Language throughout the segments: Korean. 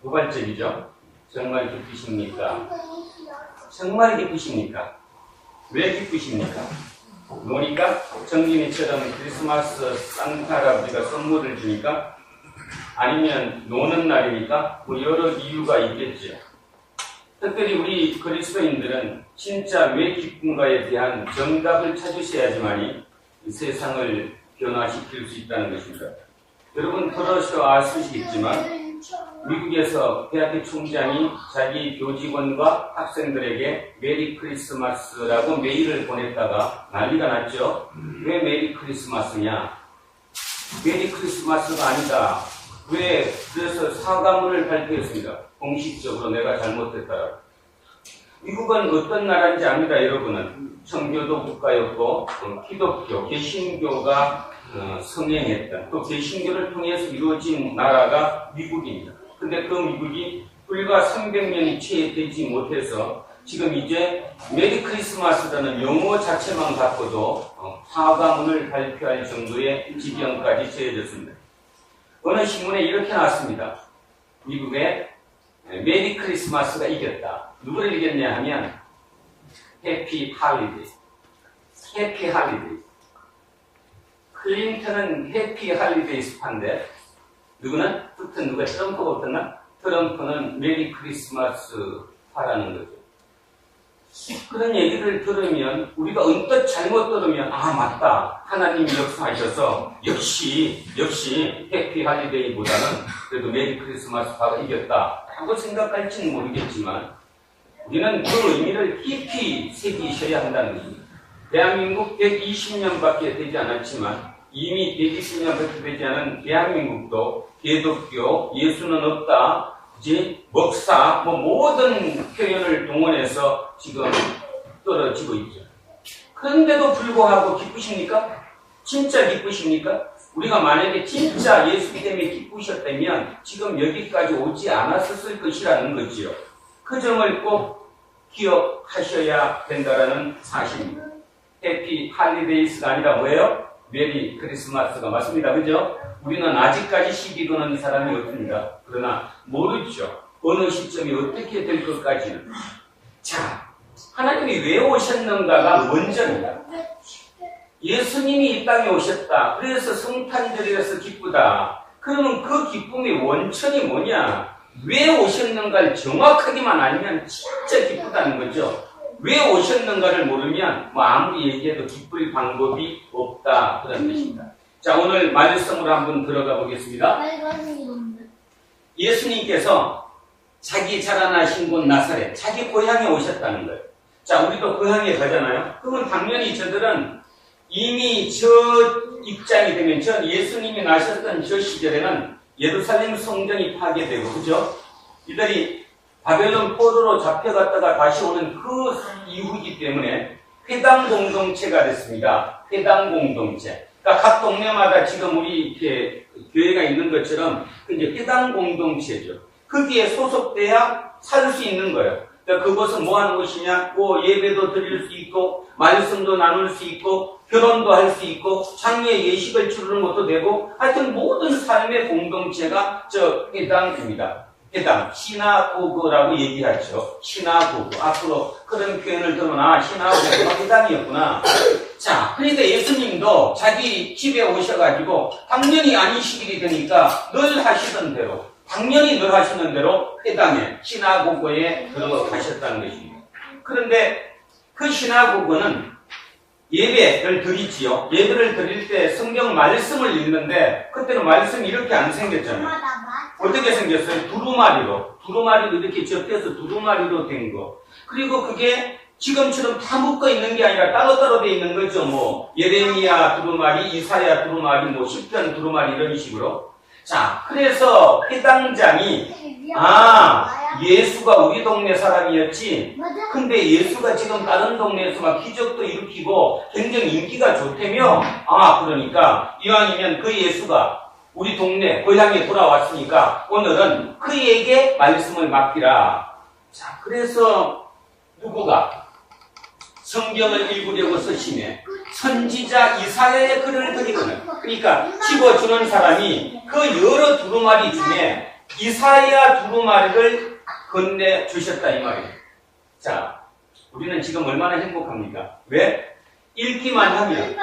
도발적이죠? 정말 기쁘십니까? 정말 기쁘십니까? 왜 기쁘십니까? 노니까 정림이처럼 크리스마스 산타 할아버지가 선물을 주니까? 아니면 노는 날이니까? 뭐 여러 이유가 있겠죠. 특별히 우리 그리스도인들은 진짜 왜 기쁜가에 대한 정답을 찾으셔야지만이 이 세상을 변화시킬 수 있다는 것입니다. 여러분 들어서 아시겠지만 미국에서 대학교 총장이 자기 교직원과 학생들에게 메리 크리스마스라고 메일을 보냈다가 난리가 났죠. 왜 메리 크리스마스냐? 메리 크리스마스가 아니다. 왜? 그래서 사과문을 발표했습니다. 공식적으로 내가 잘못했다. 미국은 어떤 나라인지 압니다, 여러분은. 청교도 국가였고, 기독교, 개신교가 성행했던, 또 개신교를 통해서 이루어진 나라가 미국입니다. 근데 그 미국이 불과 300년이 채 되지 못해서 지금 이제 메리 크리스마스라는 용어 자체만 갖고도 사과문을 발표할 정도의 지경까지 처해졌습니다. 어느 신문에 이렇게 나왔습니다. 미국의 메리 크리스마스가 이겼다. 누구를 이겼냐 하면 해피 할리데이. 해피 할리데이. 클린턴은 해피 할리데이 파인데 누구는? 누가 트럼프가 붙었나? 트럼프는 메리 크리스마스 파라는 거죠. 그런 얘기를 들으면 우리가 언뜻 잘못 들으면 아 맞다. 하나님이 역사하셔서 역시 해피 할리데이보다는 그래도 메리 크리스마스 파가 이겼다 라고 생각할지는 모르겠지만 우리는 그 의미를 깊이 새기셔야 한다는 것입니다. 대한민국 120년밖에 되지 않았지만 이미 120년밖에 되지 않은 대한민국도 기독교, 예수는 없다, 먹사, 모든 표현을 동원해서 지금 떨어지고 있죠. 그런데도 불구하고 기쁘십니까? 진짜 기쁘십니까? 우리가 만약에 진짜 예수 때문에 기쁘셨다면 지금 여기까지 오지 않았을 것이라는 거지요. 그 점을 꼭 기억하셔야 된다는 사실입니다. 해피 할리데이스가 아니라 뭐예요? 메리 크리스마스가 맞습니다. 그죠? 우리는 아직까지 시기 거는 사람이 없습니다. 그러나 모르죠. 어느 시점이 어떻게 될 것까지는. 자, 하나님이 왜 오셨는가가 먼저입니다. 예수님이 이 땅에 오셨다. 그래서 성탄절이라서 기쁘다. 그러면 그 기쁨의 원천이 뭐냐? 왜 오셨는가를 정확하게만 알면 진짜 기쁘다는 거죠. 왜 오셨는가를 모르면 아무리 얘기해도 기쁠 방법이 없다. 그런 뜻입니다. 자, 오늘 말씀으로 한번 들어가 보겠습니다. 예수님께서 자기 자라나신 곳 나사렛, 자기 고향에 오셨다는 거예요. 자, 우리도 고향에 가잖아요. 그러면 당연히 저들은 이미 저 입장이 되면 전 예수님이 나셨던 저 시절에는 예루살렘 성전이 파괴되고, 그죠? 이들이 바벨론 포로로 잡혀갔다가 다시 오는 그 이후이기 때문에 회당 공동체가 됐습니다. 회당 공동체. 그러니까 각 동네마다 지금 우리 이렇게 교회가 있는 것처럼 이제 회당 공동체죠. 거기에 소속돼야 살 수 있는 거예요. 그러니까 그것은 뭐 하는 것이냐? 예배도 드릴 수 있고, 말씀도 나눌 수 있고, 결혼도 할 수 있고, 장례 예식을 치르는 것도 되고, 하여튼 모든 삶의 공동체가 저 회당입니다. 회당, 시나고그라고 얘기하죠. 시나고그. 앞으로 그런 표현을 들으면 시나고그가 회당이었구나. 자, 그러니까 예수님도 자기 집에 오셔가지고 당연히 안식일이 되니까 늘 하시던 대로, 당연히 늘 하시는 대로 회당에, 시나고그에 들어가셨다는 것입니다. 그런데 그 시나고그는 예배를 드리지요. 예배를 드릴 때 성경 말씀을 읽는데 그때는 말씀이 이렇게 안 생겼잖아요. 어떻게 생겼어요? 두루마리로 이렇게 접혀서 두루마리로 된 거. 그리고 그게 지금처럼 다 묶어 있는 게 아니라 따로따로 돼 있는 거죠. 예레미야 두루마리, 이사야 두루마리, 시편 두루마리 이런 식으로. 자, 그래서 회당장이 예수가 우리 동네 사람이었지. 근데 예수가 지금 다른 동네에서 막 기적도 일으키고 굉장히 인기가 좋다며. 그러니까 이왕이면 그 예수가 우리 동네 고향에 돌아왔으니까 오늘은 그에게 말씀을 맡기라. 자, 그래서 누구가 성경을 읽으려고 쓰시네. 선지자 이사야의 글을 드리거든. 그러니까 집어주는 사람이 그 여러 두루마리 중에 이사야 두루마리를 건네주셨다 이 말이에요. 자, 우리는 지금 얼마나 행복합니까? 왜? 읽기만 하면,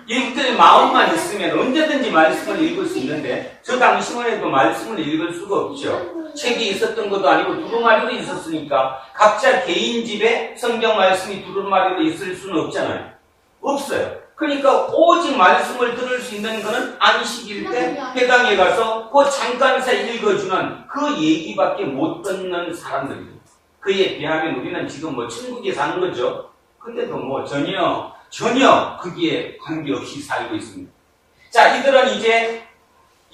읽을 마음만 있으면 언제든지 말씀을 읽을 수 있는데, 저 당시만해도 말씀을 읽을 수가 없죠. 책이 있었던 것도 아니고 두루마리도 있었으니까 각자 개인 집에 성경 말씀이 두루마리로 있을 수는 없잖아요. 없어요. 그러니까 오직 말씀을 들을 수 있는 것은 안식일 때 회당에 가서 그 잠깐사 읽어주는 그 얘기밖에 못 듣는 사람들입니다. 그에 비하면 우리는 지금 뭐 천국에 사는 거죠. 근데도 뭐 전혀 거기에 관계없이 살고 있습니다. 자, 이들은 이제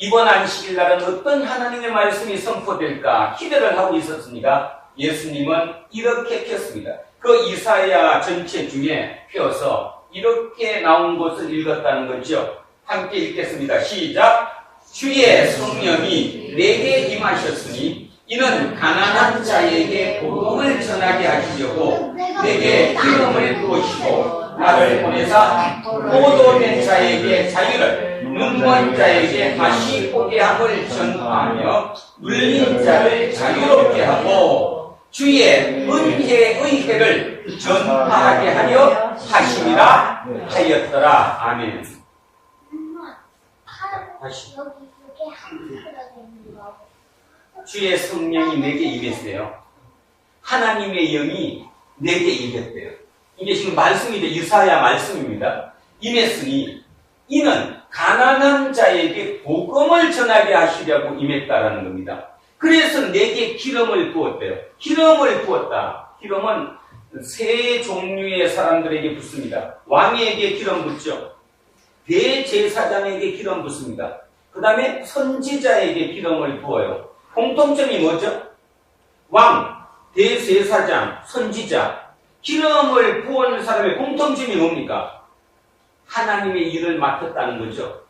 이번 안식일 날은 어떤 하나님의 말씀이 선포될까 기대를 하고 있었습니다. 예수님은 이렇게 폈습니다. 그 이사야 전체 중에 펴서 이렇게 나온 것을 읽었다는 거죠. 함께 읽겠습니다. 시작. 주의 성령이 내게 임하셨으니 이는 가난한 자에게 복음을 전하게 하시려고 내게 기름을 부으시고 나를 보내사 포도된 자에게 자유를 눈먼 자에게 다시 보게 함을 전파하며 눌린 자를 자유롭게 하고 주의 의회를 전파하게 하려 하심이라 하였더라. 아멘. 다시. 주의 성령이 내게 임했어요. 하나님의 영이 내게 임했대요. 이게 지금 말씀인데 이사야 말씀입니다. 임했으니 이는 가난한 자에게 복음을 전하게 하시려고 임했다라는 겁니다. 그래서 내게 기름을 부었대요. 기름을 부었다. 기름은 세 종류의 사람들에게 붓습니다. 왕에게 기름 붓죠. 대제사장에게 기름 붓습니다. 그 다음에 선지자에게 기름을 부어요. 공통점이 뭐죠? 왕, 대제사장, 선지자. 기름을 부은 사람의 공통점이 뭡니까? 하나님의 일을 맡았다는 거죠.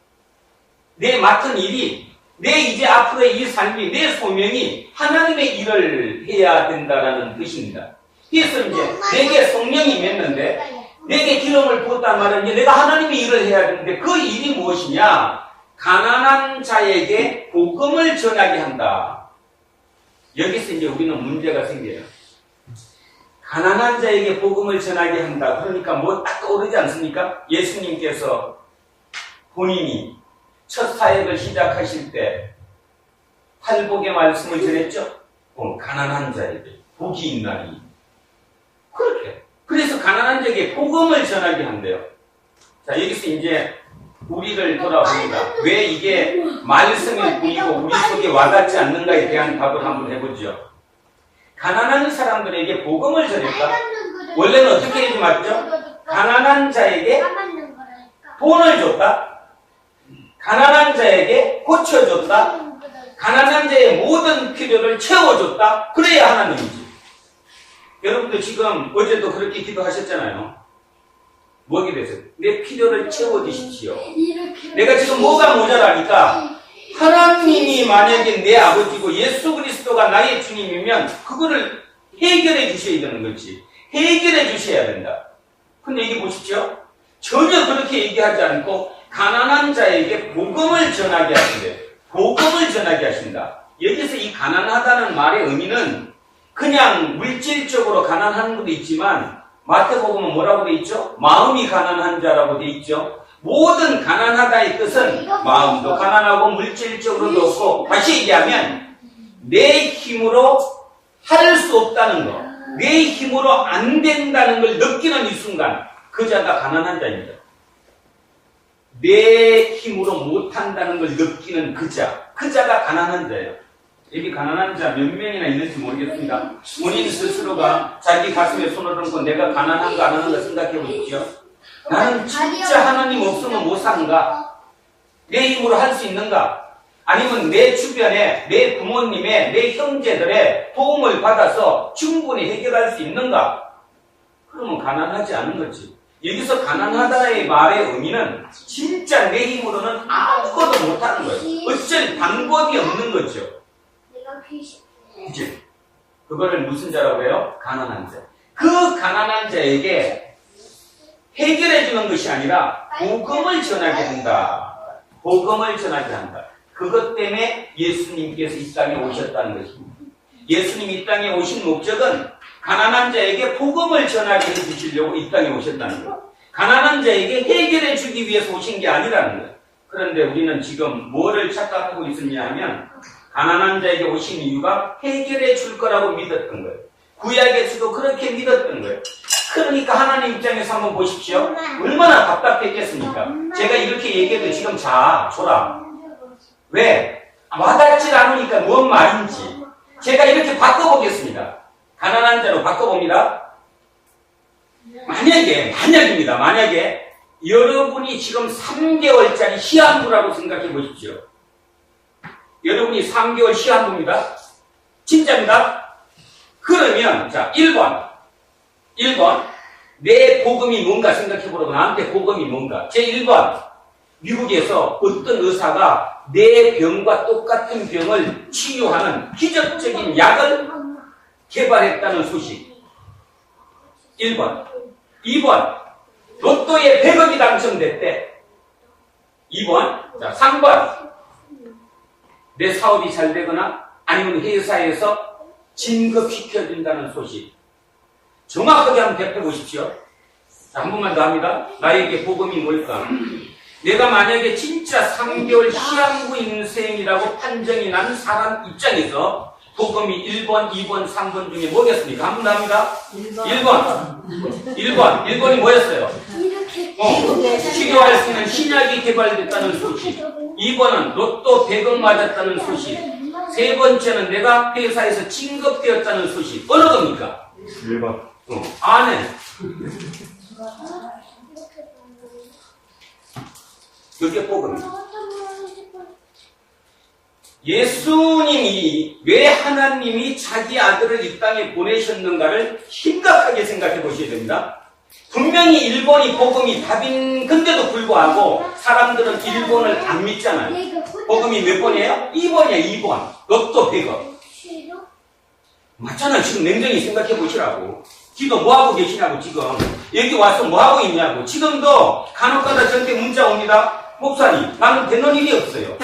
내 맡은 일이, 내 이제 앞으로의 이 삶이, 내 소명이 하나님의 일을 해야 된다는 뜻입니다. 그래서 이제 내게 성령이 임했는데, 내게 기름을 부었단 말은 이제 내가 하나님의 일을 해야 되는데, 그 일이 무엇이냐? 가난한 자에게 복음을 전하게 한다. 여기서 이제 우리는 문제가 생겨요. 가난한 자에게 복음을 전하게 한다. 그러니까 뭐 딱 떠오르지 않습니까? 예수님께서 본인이 첫 사역을 시작하실 때 팔복의 말씀을 전했죠? 가난한 자에게 복이 있나니. 그렇게. 그래서 가난한 자에게 복음을 전하게 한대요. 자, 여기서 이제 우리를 돌아봅니다. 왜 이게 말씀일 뿐이고 우리 속에 와닿지 않는가에 대한 답을 한번 해보죠. 가난한 사람들에게 복음을 전했다. 원래는 어떻게 해야지 맞죠? 가난한 자에게 돈을 줬다. 가난한 자에게 고쳐줬다. 가난한 자의 모든 필요를 채워줬다. 그래야 하나님이지. 여러분들 지금 어제도 그렇게 기도하셨잖아요. 뭐 기도했어요? 내 필요를 채워주십시오. 내가 지금 뭐가 모자라니까 하나님이 만약에 내 아버지고 예수 그리스도가 나의 주님이면 그거를 해결해 주셔야 되는 거지. 해결해 주셔야 된다. 근데 이게 보십시오. 전혀 그렇게 얘기하지 않고 가난한 자에게 복음을 전하게 하신대. 복음을 전하게 하신다. 여기서 이 가난하다는 말의 의미는 그냥 물질적으로 가난한 것도 있지만 마태복음은 뭐라고 돼 있죠? 마음이 가난한 자라고 돼 있죠. 모든 가난하다의 뜻은 마음도 가난하고 물질적으로도 없고, 다시 얘기하면 내 힘으로 할 수 없다는 거, 내 힘으로 안 된다는 걸 느끼는 이 순간 그 자가 가난한 자입니다. 내 힘으로 못한다는 걸 느끼는 그 자가 가난한 자예요. 여기 가난한 자 몇 명이나 있는지 모르겠습니다. 본인 스스로가 자기 가슴에 손을 얹고 내가 가난한가 안 하는가 생각해 보십시오. 나는 진짜 하나님 없으면 못 사는가? 내 힘으로 할 수 있는가? 아니면 내 주변에 내 부모님의 내 형제들의 도움을 받아서 충분히 해결할 수 있는가? 그러면 가난하지 않은 거지. 여기서 가난하다의 말의 의미는 진짜 내 힘으로는 아무것도 못하는 거예요. 어쩔 방법이 없는 거죠. 이제 그거를 무슨 자라고 해요? 가난한 자. 그 가난한 자에게 해결해 주는 것이 아니라 복음을 전하게 한다. 복음을 전하게 한다. 그것 때문에 예수님께서 이 땅에 오셨다는 것입니다. 예수님이 이 땅에 오신 목적은 가난한 자에게 복음을 전하게 해주시려고 이 땅에 오셨다는 거예요. 가난한 자에게 해결해 주기 위해서 오신 게 아니라는 거예요. 그런데 우리는 지금 뭐를 착각하고 있었냐 하면 가난한 자에게 오신 이유가 해결해 줄 거라고 믿었던 거예요. 구약에서도 그렇게 믿었던 거예요. 그러니까 하나님 입장에서 한번 보십시오. 얼마나 답답했겠습니까? 제가 이렇게 얘기해도 지금 자, 줘라. 왜? 와닿질 않으니까 뭔 말인지. 제가 이렇게 바꿔보겠습니다. 가난한 자로 바꿔봅니다. 만약에 여러분이 지금 3개월짜리 시한부라고 생각해 보십시오. 여러분이 3개월 시한부입니다. 진짜입니다. 그러면 자 1번 내 복음이 뭔가 생각해 보라고. 나한테 복음이 뭔가. 제 1번 미국에서 어떤 의사가 내 병과 똑같은 병을 치유하는 기적적인 약을 개발했다는 소식. 1번. 2번. 로또에 100억이 당첨됐대. 2번. 자, 3번. 내 사업이 잘 되거나 아니면 회사에서 진급시켜준다는 소식. 정확하게 한번 대표해 보십시오. 자, 한 번만 더 합니다. 나에게 복음이 뭘까? 내가 만약에 진짜 3개월 시한부 인생이라고 판정이 난 사람 입장에서 복음이 1번, 2번, 3번 중에 뭐겠습니까? 한 번 더 합니다. 1번이 뭐였어요? 치료할 수 있는 신약이 개발됐다는 소식. 2번은 로또 100억 맞았다는 소식. 세 번째는 내가 회사에서 진급되었다는 소식. 어느 겁니까? 1번. 아멘. 이게 복음입니다. 예수님이 왜 하나님이 자기 아들을 이 땅에 보내셨는가를 심각하게 생각해 보셔야 됩니다. 분명히 1번이 복음이 답인 건데도 불구하고 사람들은 1번을 안 믿잖아요. 복음이 몇 번이에요? 2번이에요. 2번. 로또 100억. 맞잖아요. 지금 냉정히 생각해 보시라고. 지금 뭐하고 계시냐고. 지금 여기 와서 뭐하고 있냐고. 지금도 간혹가다 저한테 문자 옵니다. 목사님, 나는 되는 일이 없어요.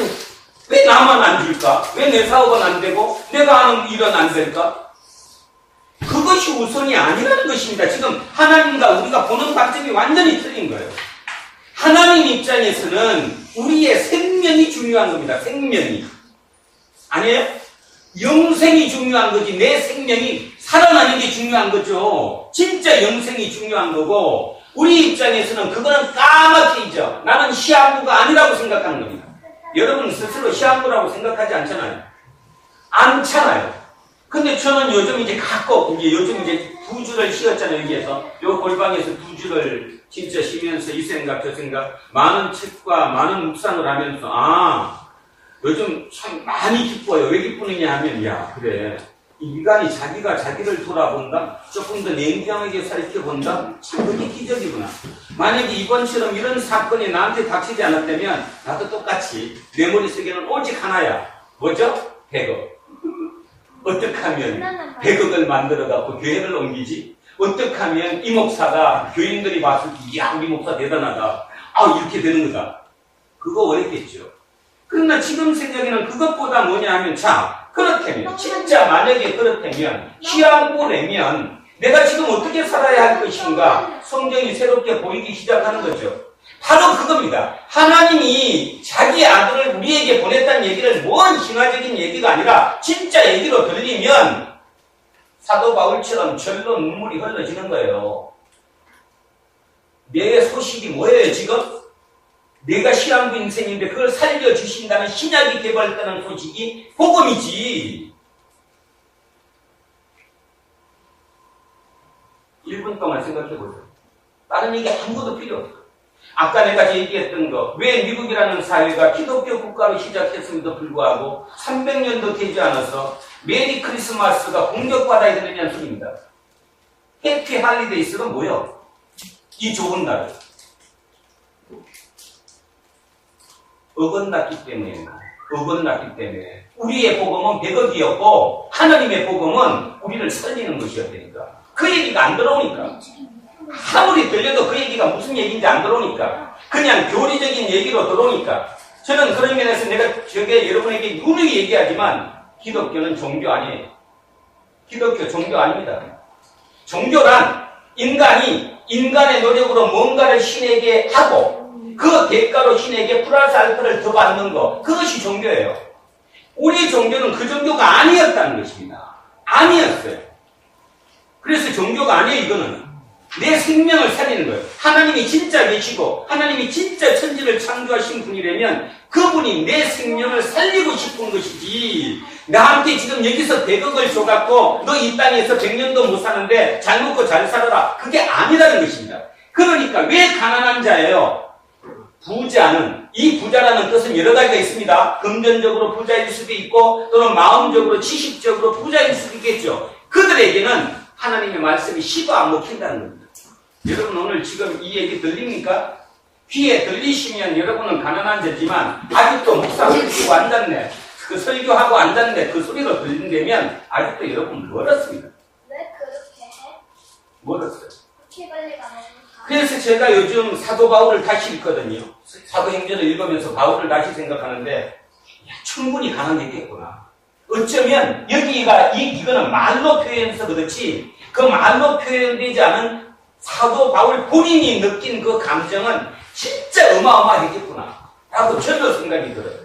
왜 나만 안 줄까? 왜 내 사업은 안 되고 내가 하는 일은 안 될까? 그것이 우선이 아니라는 것입니다. 지금 하나님과 우리가 보는 관점이 완전히 틀린 거예요. 하나님 입장에서는 우리의 생명이 중요한 겁니다. 생명이. 아니에요? 영생이 중요한 거지 내 생명이 살아나는 게 중요한 거죠. 진짜 영생이 중요한 거고 우리 입장에서는 그거는 까맣게이죠. 나는 시한부가 아니라고 생각하는 겁니다. 여러분 스스로 시한부라고 생각하지 않잖아요. 않잖아요. 근데 저는 요즘 이제 요즘 이제 2주를 쉬었잖아요. 여기에서. 요 골방에서 2주를 진짜 쉬면서 이 생각 저 생각 많은 책과 많은 묵상을 하면서 요즘 참 많이 기뻐요. 왜 기쁘느냐 하면 그래. 이 인간이 자기가 자기를 돌아본다? 조금 더 냉정하게 살펴본다? 참 그게 기적이구나. 만약에 이번처럼 이런 사건이 나한테 닥치지 않았다면 나도 똑같이 내 머릿속에는 오직 하나야. 뭐죠? 100억. 어떻게 하면 100억을 만들어갖고 교회를 옮기지? 어떻게 하면 이 목사가 교인들이 봤을 때 우리 목사 대단하다. 이렇게 되는 거다. 그거 원했겠죠. 그러나 지금 생각에는 그것보다 뭐냐 하면 그렇다면 진짜 만약에 그렇다면 시한부라면 내가 지금 어떻게 살아야 할 것인가 성경이 새롭게 보이기 시작하는 거죠. 바로 그겁니다. 하나님이 자기 아들을 우리에게 보냈다는 얘기를 뭔 신화적인 얘기가 아니라 진짜 얘기로 들리면 사도 바울처럼 절로 눈물이 흘러지는 거예요. 내 소식이 뭐예요 지금? 내가 시한부 인생인데 그걸 살려주신다는 신약이 개발했다는 소식이 복음이지. 1분 동안 생각해보세요. 다른 얘기 아무것도 필요 없어요. 아까 내가 얘기했던 거, 왜 미국이라는 사회가 기독교 국가로 시작했음에도 불구하고 300년도 되지 않아서 메리 크리스마스가 공격받아야 되느냐는 소리입니다. 해피 할리데이스가 뭐예요? 이 좋은 날. 어긋났기 때문에 우리의 복음은 100억이었고 하나님의 복음은 우리를 살리는 것이었다니까. 그 얘기가 안 들어오니까. 아무리 들려도 그 얘기가 무슨 얘기인지 안 들어오니까. 그냥 교리적인 얘기로 들어오니까. 저는 그런 면에서 내가 저게 여러분에게 누누이 얘기하지만 기독교는 종교 아니에요. 기독교 종교 아닙니다. 종교란 인간이 인간의 노력으로 뭔가를 신에게 하고 그 대가로 신에게 플러스 알파를 더 받는 것, 그것이 종교예요. 우리 종교는 그 종교가 아니었다는 것입니다. 아니었어요. 그래서 종교가 아니에요. 이거는 내 생명을 살리는 거예요. 하나님이 진짜 계시고 하나님이 진짜 천지를 창조하신 분이라면 그분이 내 생명을 살리고 싶은 것이지, 나한테 지금 여기서 100억을 줘갖고 너 이 땅에서 100년도 못 사는데 잘 먹고 잘 살아라, 그게 아니라는 것입니다. 그러니까 왜 가난한 자예요? 부자는, 이 부자라는 뜻은 여러 가지가 있습니다. 금전적으로 부자일 수도 있고 또는 마음적으로 지식적으로 부자일 수도 있겠죠. 그들에게는 하나님의 말씀이 시도 안 먹힌다는 겁니다. 여러분 오늘 지금 이 얘기 들립니까? 귀에 들리시면 여러분은 가난한 자지만 아직도 목사 설교하고 앉았네, 그 설교하고 앉았네, 그 소리로 들린다면 아직도 여러분 멀었습니다. 왜 그렇게 해? 멀었어요. 그렇게 빨리 가면 그래서 제가 요즘 사도 바울을 다시 읽거든요. 사도행전을 읽으면서 바울을 다시 생각하는데 충분히 가난했겠구나. 어쩌면 여기가 이거는 말로 표현해서 그렇지 그 말로 표현되지 않은 사도 바울 본인이 느낀 그 감정은 진짜 어마어마하겠구나 라고 저도 생각이 들어요.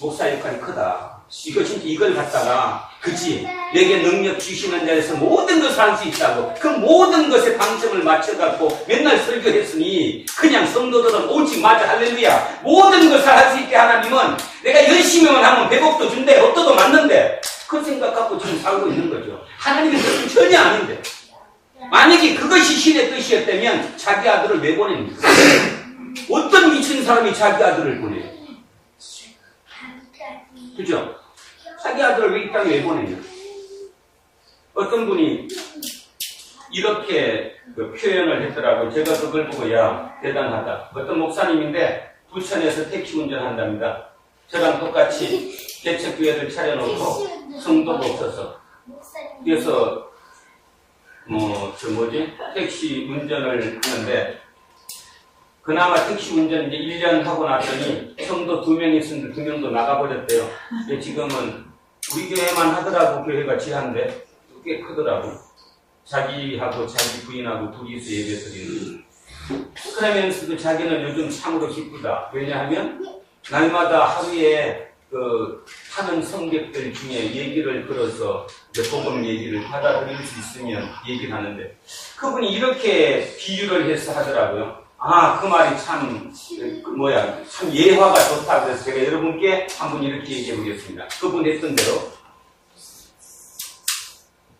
목사 역할이 크다. 이거 진짜 이걸 갖다가 그치, 내게 능력 주시는 자에서 모든 것을 할 수 있다고 그 모든 것에 방점을 맞춰갖고 맨날 설교했으니 그냥 성도들은 오직 맞아 할렐루야 모든 것을 할 수 있게 하나님은 내가 열심히만 하면 100억도 준대, 로또도 맞는데 그 생각하고 지금 살고 있는 거죠. 하나님의 뜻은 전혀 아닌데, 만약에 그것이 신의 뜻이었다면 자기 아들을 왜 보냅니까? 어떤 미친 사람이 자기 아들을 보내요? 그죠? 자기 아들을 왜 이 땅에 왜 보내냐? 어떤 분이 이렇게 표현을 했더라고요. 제가 그걸 보고 야 대단하다. 어떤 목사님인데 부천에서 택시 운전한답니다. 저랑 똑같이 개척교회를 차려놓고 성도가 없어서 그래서 택시 운전을 하는데 그나마 택시 운전 이제 1년 하고 났더니 성도 2명 있었는데 2명도 나가버렸대요. 지금은 우리 교회만 하더라고. 교회가 지한데 꽤 크더라고. 자기하고 자기 부인하고 둘이서 예배 드리는. 그러면서도 자기는 요즘 참으로 기쁘다. 왜냐하면 날마다 하루에 하는 성객들 중에 얘기를 들어서 복음 얘기를 받아들일 수 있으면 얘기를 하는데 그분이 이렇게 비유를 해서 하더라고요. 아, 그 말이 참 예화가 좋다. 그래서 제가 여러분께 한번 이렇게 얘기해 보겠습니다. 그분 했던 대로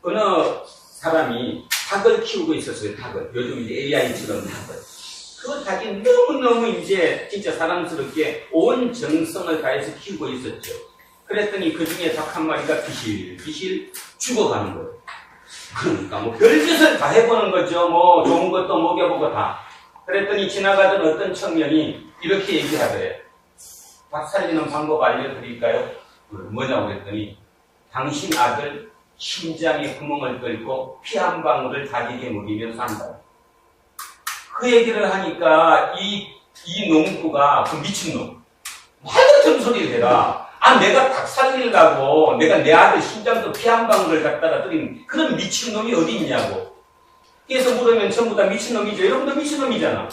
어느 사람이 닭을 키우고 있었어요. 닭을. 요즘 이제 AI처럼 닭을. 그 닭이 너무너무 이제 진짜 사랑스럽게 온 정성을 다해서 키우고 있었죠. 그랬더니 그 중에 닭 한 마리가 비실 죽어가는 거예요. 그러니까 별짓을 다 해보는 거죠. 좋은 것도 먹여보고 다. 그랬더니 지나가던 어떤 청년이 이렇게 얘기하더래요. 닭 살리는 방법 알려드릴까요? 뭐냐고 그랬더니 당신 아들 심장에 구멍을 뚫고 피 한 방울을 닭에게 먹이면 산다. 그 얘기를 하니까 이 농부가 그 미친놈 말 같은 소리를 해라. 내가 닭 살리려고 내가 내 아들 심장도 피 한 방울을 갖다가 드린 그런 미친놈이 어디 있냐고. 그래서 물으면 전부 다 미친놈이죠. 여러분도 미친놈이잖아.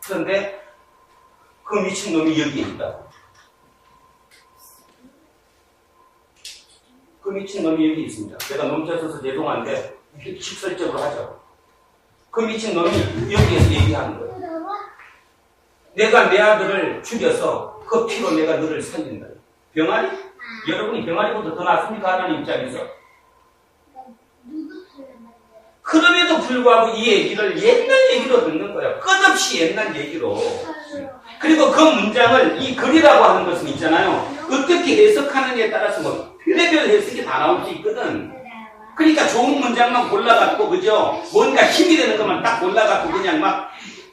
그런데 그 미친놈이 여기에 있다고. 그 미친놈이 여기 있습니다. 내가 넘쳐서서 죄송한데 직설적으로 하자고. 그 미친놈이 여기에서 얘기하는 거예요. 내가 내 아들을 죽여서 그 피로 내가 너를 살린다. 병아리? 여러분이 병아리보다 더 낫습니까? 하나님 입장에서. 그럼에도 불구하고 이 얘기를 옛날 얘기로 듣는 거예요. 끝없이 옛날 얘기로. 그리고 그 문장을 이 글이라고 하는 것은 있잖아요. 어떻게 해석하느냐에 따라서 별의별 해석이 다 나올 수 있거든. 그러니까 좋은 문장만 골라갖고, 그죠? 뭔가 힘이 되는 것만 딱 골라갖고 그냥 막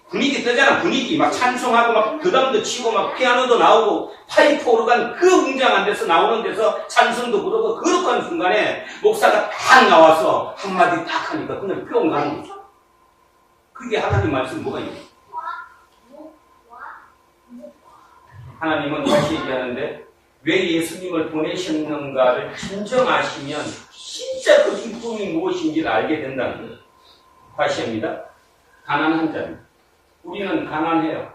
분위기 뜨잖아. 분위기 막 찬송하고 막 드럼도 치고 막 피아노도 나오고 파이프 오르간 그 문장 안 돼서 나오는 데서 찬송도 부르고 그렇게 순간에 목사가 딱 나와서 한마디 딱 하니까 그냥 뿅 가는 거죠. 그게 하나님 말씀 뭐가 있냐? 하나님은 다시 얘기하는데 왜 예수님을 보내셨는가를 진정 아시면 진짜 그 기쁨이 무엇인지를 알게 된다는 거예요. 다시 합니다. 가난한 자는 우리는 가난해요.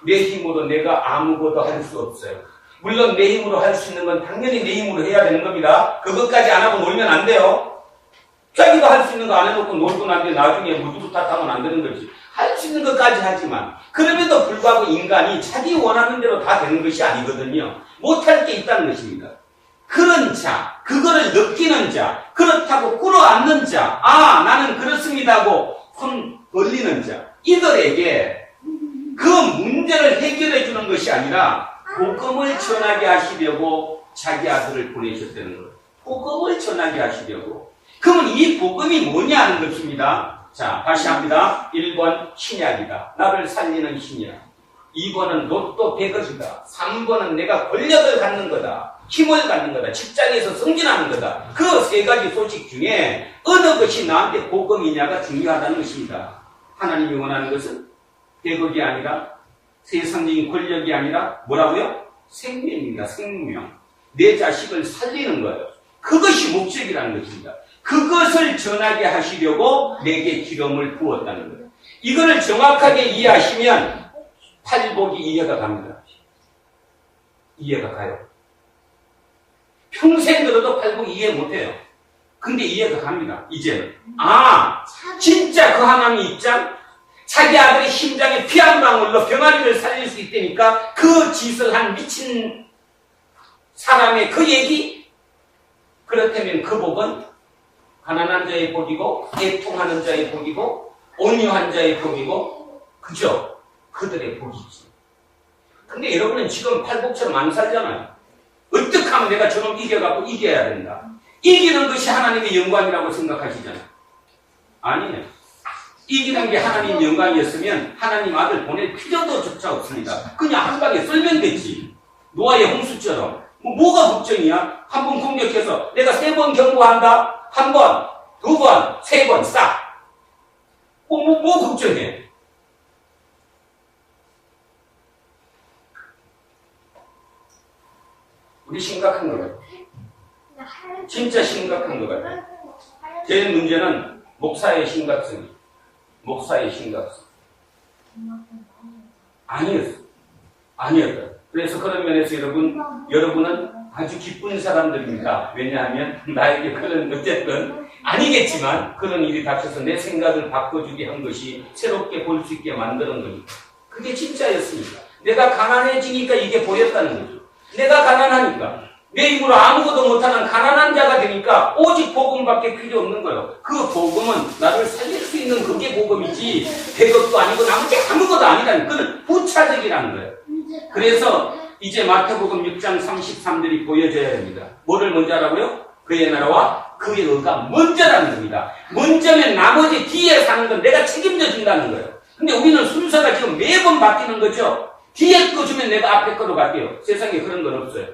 내 힘으로 내가 아무것도 할 수 없어요. 물론 내 힘으로 할 수 있는 건 당연히 내 힘으로 해야 되는 겁니다. 그것까지 안 하고 놀면 안 돼요. 자기가 할 수 있는 거 안 해놓고 놀고 난 뒤에 나중에 무주부 탓하면 안 되는 거지. 할 수 있는 것까지 하지만 그럼에도 불구하고 인간이 자기 원하는 대로 다 되는 것이 아니거든요. 못할 게 있다는 것입니다. 그런 자, 그거를 느끼는 자, 그렇다고 꿇어앉는 자, 아 나는 그렇습니다 하고 손 벌리는 자, 이들에게 그 문제를 해결해 주는 것이 아니라 복음을 전하게 하시려고 자기 아들을 보내셨다는 거예요. 복음을 전하게 하시려고. 그러면 이 복음이 뭐냐 하는 것입니다. 자, 다시 합니다. 1번 신약이다. 나를 살리는 신약. 2번은 로또 100억이다. 3번은 내가 권력을 갖는 거다. 힘을 갖는 거다. 직장에서 승진하는 거다. 그 세 가지 소식 중에 어느 것이 나한테 복음이냐가 중요하다는 것입니다. 하나님이 원하는 것은 100억이 아니라 세상적인 권력이 아니라 뭐라고요? 생명입니다. 생명. 내 자식을 살리는 거예요. 그것이 목적이라는 것입니다. 그것을 전하게 하시려고 내게 기름을 부었다는 거예요. 이거를 정확하게 이해하시면 팔복이 이해가 갑니다. 이해가 가요. 평생 들어도 팔복 이해 못해요. 근데 이해가 갑니다. 이제는. 아, 진짜 그 하나님 입장? 자기 아들의 심장에 피 한 방울로 병아리를 살릴 수 있다니까 그 짓을 한 미친 사람의 그 얘기? 그렇다면 그 복은 가난한 자의 복이고 애통하는 자의 복이고 온유한 자의 복이고 그죠? 그들의 복이지. 근데 여러분은 지금 팔복처럼 안 살잖아요. 어떻게 하면 내가 저놈 이겨갖고 이겨야 된다. 이기는 것이 하나님의 영광이라고 생각하시잖아요. 아니에요. 이기는 게 하나님 영광이었으면 하나님 아들 보낼 필요도조차 없습니다. 그냥 한 방에 썰면 되지. 노아의 홍수처럼. 뭐가 걱정이야? 한 번 공격해서 내가 3번 경고한다? 1번, 2번, 3번 싹. 뭐 걱정해? 우리 심각한 거 같아요. 진짜 심각한 것 같아요. 제 문제는 목사의 심각성이. 목사의 심각성. 아니었다. 그래서 그런 면에서 여러분은 아주 기쁜 사람들입니다. 왜냐하면 나에게 그런 어쨌든 아니겠지만 그런 일이 닥쳐서 내 생각을 바꿔주게 한 것이 새롭게 볼 수 있게 만드는 거니까. 그게 진짜였습니다. 내가 가난해지니까 이게 보였다는 거죠. 내가 가난하니까 내 힘으로 아무것도 못하는 가난한 자가 되니까 오직 복음밖에 필요 없는 거예요. 그 복음은 나를 살릴 수 있는 그게 복음이지 100억도 아니고 나머지 아무것도 아니라는 그는 부차적이라는 거예요. 그래서 이제 마태복음 6장 33절이 보여져야 됩니다. 뭐를 먼저 하라고요? 그의 나라와 그의 의가 먼저라는 겁니다. 먼저면 나머지 뒤에 사는 건 내가 책임져 준다는 거예요. 근데 우리는 순서가 지금 매번 바뀌는 거죠. 뒤에 거 주면 내가 앞에 거로 갈게요. 세상에 그런 건 없어요.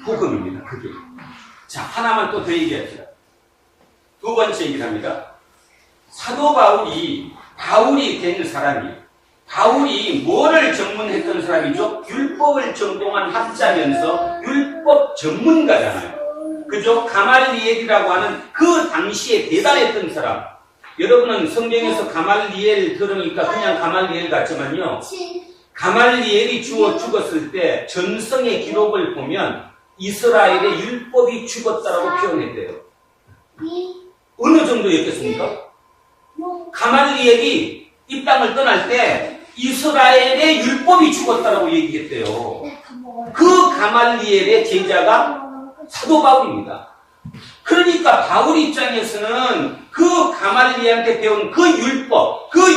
복음입니다. 그게. 자, 하나만 또 더 얘기합시다. 두 번째 얘기를 합니다. 사도 바울이 된 사람이에요. 바울이 뭐를 전문했던 사람이죠? 율법을 정동한 학자면서 율법 전문가잖아요. 그죠? 가말리엘이라고 하는 그 당시에 대단했던 사람. 여러분은 성경에서 가말리엘 들으니까 그냥 가말리엘 같지만요. 가말리엘이 죽었을 때 전성의 기록을 보면 이스라엘의 율법이 죽었다라고 표현했대요. 어느 정도였겠습니까? 가말리엘이 이 땅을 떠날 때 이스라엘의 율법이 죽었다라고 얘기했대요. 그 가말리엘의 제자가 사도 바울입니다. 그러니까 바울 입장에서는 그 가말리엘한테 배운 그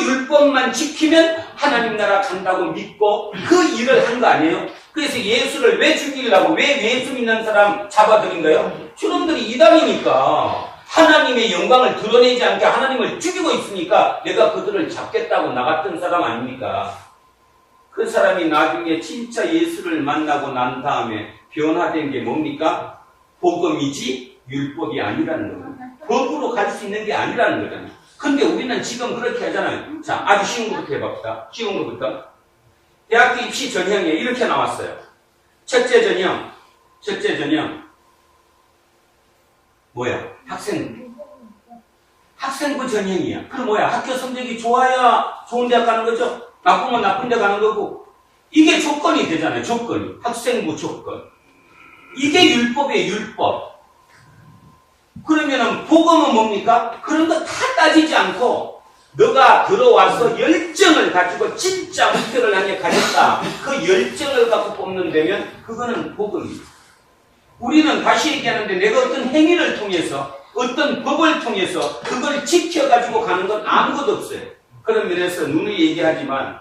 율법만 지키면 하나님 나라 간다고 믿고 그 일을 한 거 아니에요? 그래서 예수를 왜 죽이려고 왜 예수 믿는 사람 잡아들인 거예요? 저놈들이 이단이니까 하나님의 영광을 드러내지 않게 하나님을 죽이고 있으니까 내가 그들을 잡겠다고 나갔던 사람 아닙니까? 그 사람이 나중에 진짜 예수를 만나고 난 다음에 변화된 게 뭡니까? 복음이지 율법이 아니라는 겁니다. 법으로 갈 수 있는 게 아니라는 거잖아요. 근데 우리는 지금 그렇게 하잖아요. 자, 아주 쉬운 것부터 해봅시다. 쉬운 것부터. 대학교 입시 전형에 이렇게 나왔어요. 첫째 전형. 뭐야? 학생부 전형이야. 그럼 뭐야? 학교 성적이 좋아야 좋은 데 가는 거죠? 나쁘면 나쁜 데 가는 거고. 이게 조건이 되잖아요. 조건이. 학생부 조건. 이게 율법이에요. 율법. 그러면은 복음은 뭡니까? 그런 거 다 따지지 않고 너가 들어와서 열정을 가지고 진짜 목표를 향해 가졌다. 그 열정을 갖고 뽑는다면 그거는 복음이에요. 우리는 다시 얘기하는데 내가 어떤 행위를 통해서 어떤 법을 통해서 그걸 지켜가지고 가는 건 아무것도 없어요. 그런 면에서 누누이 얘기하지만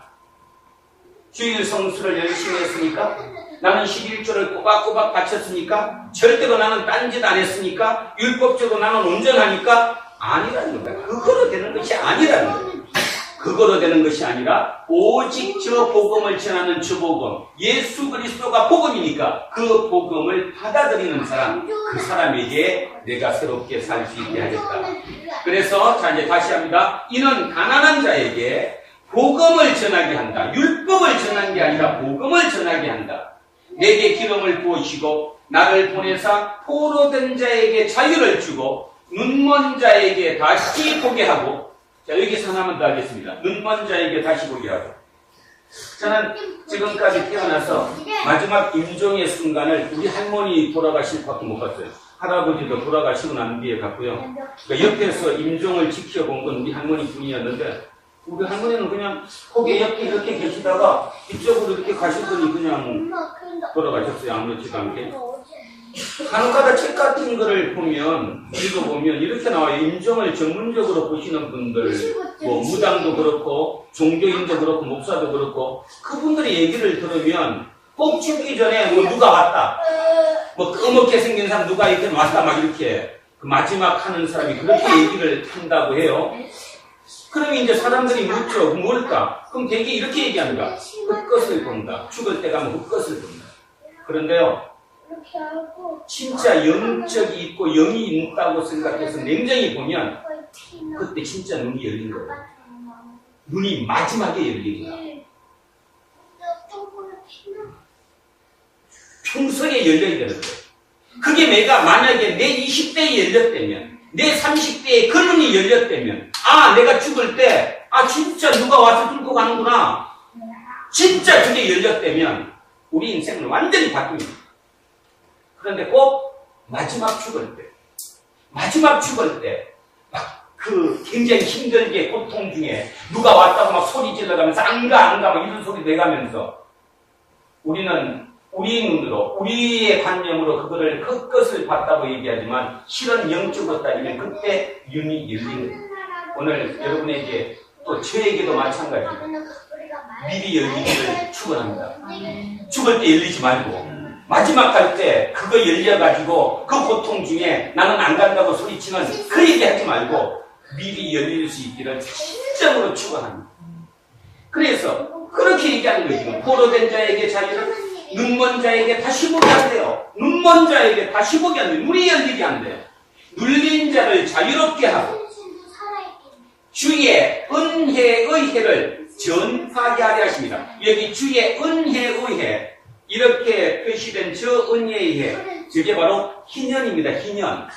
주일 성수를 열심히 했으니까? 나는 11조를 꼬박꼬박 바쳤으니까? 절대로 나는 딴짓 안 했으니까? 율법적으로 나는 온전하니까? 아니라는 거야. 그거로 되는 것이 아니라는 거야. 그거로 되는 것이 아니라 오직 저 복음을 전하는 저 복음, 예수 그리스도가 복음이니까 그 복음을 받아들이는 사람, 그 사람에게 내가 새롭게 살 수 있게 하겠다. 그래서 자 이제 다시 합니다. 이는 가난한 자에게 복음을 전하게 한다. 율법을 전하는 게 아니라 복음을 전하게 한다. 내게 기름을 부으시고 나를 보내사 포로된 자에게 자유를 주고 눈먼 자에게 다시 보게 하고. 자, 여기서 하나만 더 하겠습니다. 눈먼 자에게 다시 보게 하고. 저는 지금까지 태어나서 마지막 임종의 순간을 우리 할머니 돌아가실 밖에 못 봤어요. 할아버지도 돌아가시고 난 뒤에 갔고요. 그러니까 옆에서 임종을 지켜본 건 우리 할머니 분이었는데 우리 할머니는 그냥 거기 옆에 이렇게 계시다가 이쪽으로 이렇게 가시더니 그냥 돌아가셨어요. 아무렇지도 않게. 간혹가다 책 같은 거를 보면, 읽어보면 이렇게 나와요. 임종을 전문적으로 보시는 분들, 뭐 무당도 그렇고, 종교인도 그렇고, 목사도 그렇고, 그분들의 얘기를 들으면 꼭 죽기 전에 뭐 누가 왔다. 뭐 까맣게 생긴 사람 누가 이렇게 왔다. 막 이렇게 그 마지막 하는 사람이 그렇게 얘기를 한다고 해요. 그러면 이제 사람들이 묻죠. 뭘까? 그럼 되게 이렇게 얘기하는 거야. 헛것을 본다. 죽을 때 가면 헛것을 본다. 그런데요. 진짜 영적이 있고 영이 있다고 생각해서 냉정히 보면 그때 진짜 눈이 열린 거예요. 눈이 마지막에 열린 거야. 평소에 열려야 되는 거예요. 그게 내가 만약에 내 20대에 열렸다면 내 30대에 그 눈이 열렸다면 아 내가 죽을 때 아 진짜 누가 와서 들고 가는구나. 진짜 그게 열렸다면 우리 인생은 완전히 바뀝니다. 그런데 꼭 마지막 죽을 때 막 그 굉장히 힘들게 고통 중에 누가 왔다고 막 소리 질러가면서 안 가 막 이런 소리 내가면서 우리는 우리 눈으로 우리의 관념으로 그거를 헛것을 봤다고 얘기하지만 실은 영적으로 따지면 그때 눈이 열리는 거예요. 오늘 여러분에게 또 저에게도 마찬가지로 미리 열리기를 축원합니다. 죽을 때 열리지 말고 마지막 갈 때 그거 열려가지고 그 고통 중에 나는 안 간다고 소리치는 그 얘기하지 말고 미리 열릴 수 있기를 진정으로 축원합니다. 그래서 그렇게 얘기하는 거예요. 포로된 자에게 자유를 눈먼 자에게 다시 보게 한대요. 눈먼 자에게 다시 보게 한대요. 눈이 열리게 한대요. 눌린 자를 자유롭게 하고 주의 은혜의 해를 전파하게 하려 하십니다. 여기 주의 은혜의 해 이렇게 표시된 저 은혜의 해 저게 바로 희년입니다. 희년.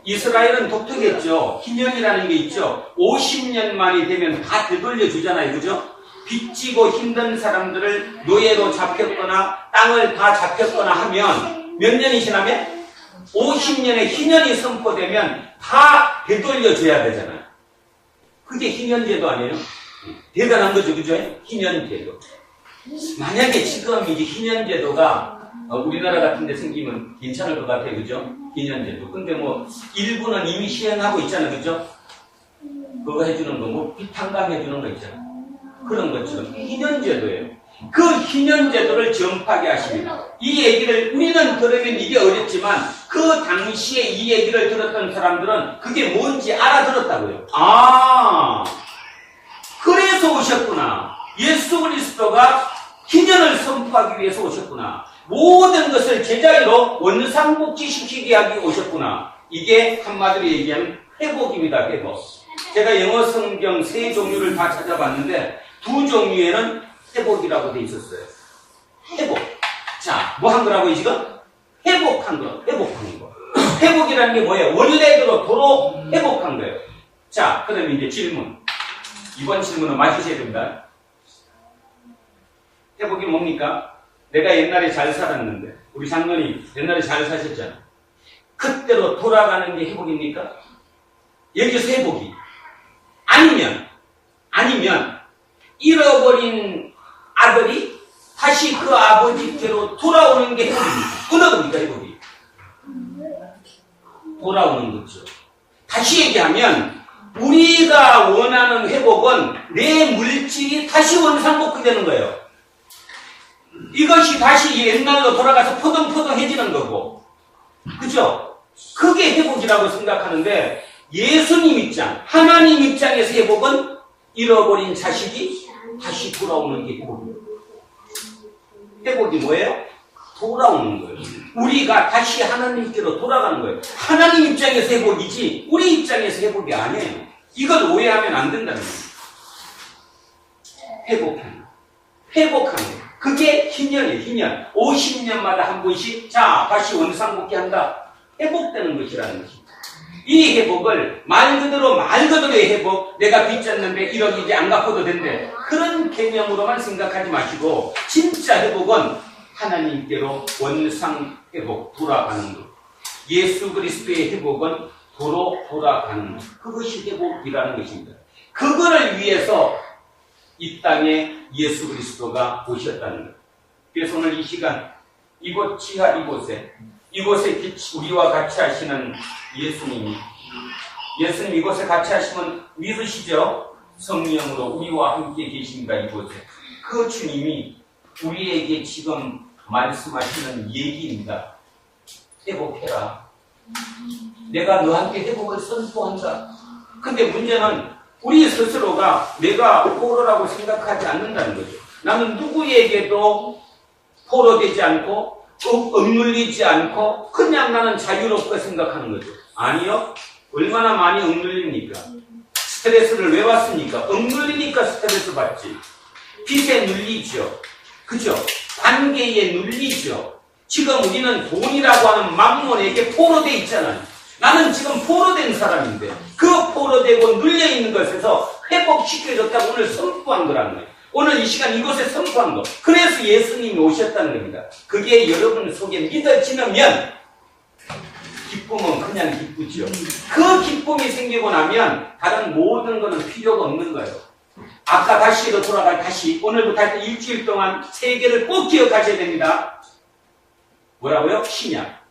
이스라엘은 독특했죠. 희년이라는 게 있죠. 50년 만이 되면 다 되돌려 주잖아요. 그죠? 빚지고 힘든 사람들을 노예로 잡혔거나 땅을 다 잡혔거나 하면 몇 년이 지나면 50년의 희년이 선포되면 다 되돌려줘야 되잖아요. 그게 희년제도 아니에요? 대단한 거죠. 그죠? 희년제도. 만약에 지금 이제 희년제도가 우리나라 같은 데 생기면 괜찮을 것 같아요. 그죠? 희년제도. 근데 뭐 일부는 이미 시행하고 있잖아요. 그죠? 그거 해주는 거, 뭐 비탄감 해주는 거 있잖아요. 그런 것처럼 희년제도예요. 그 희년제도를 전파하게 하십니다. 이 얘기를 우리는 들으면 이게 어렵지만 그 당시에 이 얘기를 들었던 사람들은 그게 뭔지 알아들었다고요. 아, 그래서 오셨구나. 예수 그리스도가 희년을 선포하기 위해서 오셨구나. 모든 것을 제자리로 원상복귀시키게 하기 오셨구나. 이게 한마디로 얘기하면 회복입니다. 회복. 제가 영어 성경 3종류를 다 찾아봤는데 2종류에는 회복이라고 돼 있었어요. 회복. 자, 뭐 한 거라고요, 지금? 회복한 거. 회복한 거. 회복이라는 게 뭐예요? 원래대로 도로 회복한 거예요. 자, 그러면 이제 질문. 이번 질문은 맞추셔야 됩니다. 회복이 뭡니까? 내가 옛날에 잘 살았는데, 우리 장로님 옛날에 잘 사셨잖아. 그때로 돌아가는 게 회복입니까? 여기서 회복이. 아니면, 잃어버린 아들이 다시 그 아버지께로 돌아오는 게 회복입니까? 어느 겁니까, 회복이? 돌아오는 거죠. 다시 얘기하면, 우리가 원하는 회복은 내 물질이 다시 원상복귀 되는 거예요. 이것이 다시 옛날로 돌아가서 포동포동해지는 거고. 그죠? 그게 회복이라고 생각하는데, 예수님 입장, 하나님 입장에서 회복은 잃어버린 자식이 다시 돌아오는 게 회복이에요. 회복이 뭐예요? 돌아오는 거예요. 우리가 다시 하나님께로 돌아가는 거예요. 하나님 입장에서 회복이지 우리 입장에서 회복이 아니에요. 이걸 오해하면 안 된다는 거예요. 회복하는 거예요. 그게 희년이에요. 희년. 50년마다 한 번씩 자 다시 원상복귀한다. 회복되는 것이라는 것입니다. 이 회복을 말 그대로의 회복, 내가 빚졌는데 1억 이제 안 갚아도 된대. 그런 개념으로만 생각하지 마시고 진짜 회복은 하나님께로 원상 회복, 돌아가는 것. 예수 그리스도의 회복은 도로 돌아가는 것. 그것이 회복이라는 것입니다. 그거를 위해서 이 땅에 예수 그리스도가 오셨다는 것. 그래서 오늘 이 시간 이곳 지하 이곳에 우리와 같이 하시는 예수님 이곳에 같이 하시면 믿으시죠? 성령으로 우리와 함께 계십니다. 이곳에 그 주님이 우리에게 지금 말씀하시는 얘기입니다. 회복해라. 내가 너한테 회복을 선포한다. 근데 문제는 우리 스스로가 내가 포로라고 생각하지 않는다는 거죠. 나는 누구에게도 포로되지 않고 억눌리지 않고 그냥 나는 자유롭게 생각하는 거죠. 아니요. 얼마나 많이 억눌립니까? 스트레스를 왜 받습니까? 억눌리니까 스트레스 받지. 빚에 눌리죠. 그죠? 관계에 눌리죠. 지금 우리는 돈이라고 하는 막론에게 포로되어 있잖아요. 나는 지금 포로된 사람인데 그 포로되고 눌려있는 것에서 회복시켜줬다고 오늘 선포한 거라는 거예요. 오늘 이 시간 이곳에 선포한 거. 그래서 예수님이 오셨다는 겁니다. 그게 여러분 속에 믿어지면 기쁨은 그냥 기쁘죠. 그 기쁨이 생기고 나면 다른 모든 것은 필요가 없는 거예요. 아까 다시로 돌아갈 다시 오늘부터 할 때 일주일 동안 세 개를 꼭 기억하셔야 됩니다. 뭐라고요? 신약.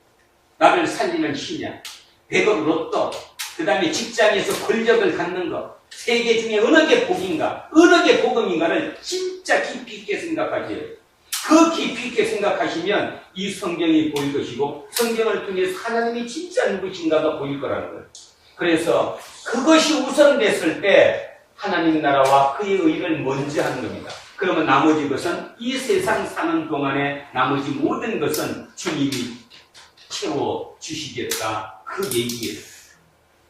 나를 살리는 신약. 100억 로또. 그 다음에 직장에서 권력을 갖는 것. 세 개 중에 어느 게 복인가, 어느 게 복음인가를 진짜 깊이 있게 생각하세요. 그 깊이 있게 생각하시면 이 성경이 보일 것이고 성경을 통해서 하나님이 진짜 누구신가가 보일 거라는 거예요. 그래서 그것이 우선됐을 때 하나님 나라와 그의 의를 먼저 하는 겁니다. 그러면 나머지 것은 이 세상 사는 동안에 나머지 모든 것은 주님이 채워주시겠다. 그 얘기예요.